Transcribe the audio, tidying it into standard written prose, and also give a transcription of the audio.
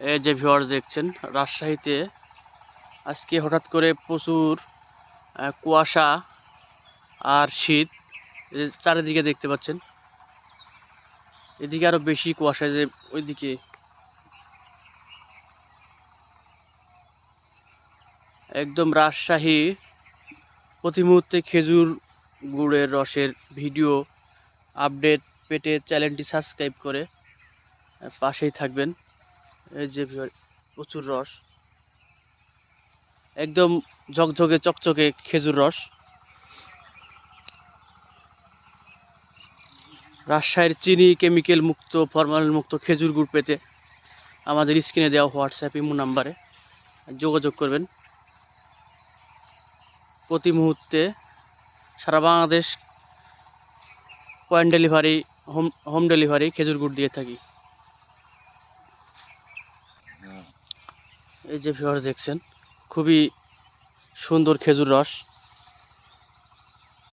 এই যে ভিউয়ার্স দেখছেন, রাজশাহীতে আজকে হঠাৎ করে প্রচুর কুয়াশা আর শীত। এই যে চারিদিকে দেখতে পাচ্ছেন, এদিকে আরো বেশি কুয়াশা। যে ওইদিকে একদম রাজশাহী প্রতি মুহূর্তে খেজুর গুড়ের রসের ভিডিও আপডেট পেতে চ্যানেলটি সাবস্ক্রাইব করে পাশেই থাকবেন। এই যে প্রচুর রস, একদম ঝকঝকে চকচকে খেজুর রস। রাজশাহীর চিনি কেমিক্যাল মুক্ত ফরমালিন মুক্ত খেজুর গুড় পেতে আমাদের স্ক্রিনে দেওয়া হোয়াটসঅ্যাপ ইমো নাম্বারে যোগাযোগ করবেন। প্রতি মুহূর্তে সারা Bangladesh point delivery, home delivery খেজুর গুড় দিয়ে থাকি। এই যে ভিউয়ার্স দেখছেন, খুবই সুন্দর খেজুর রস।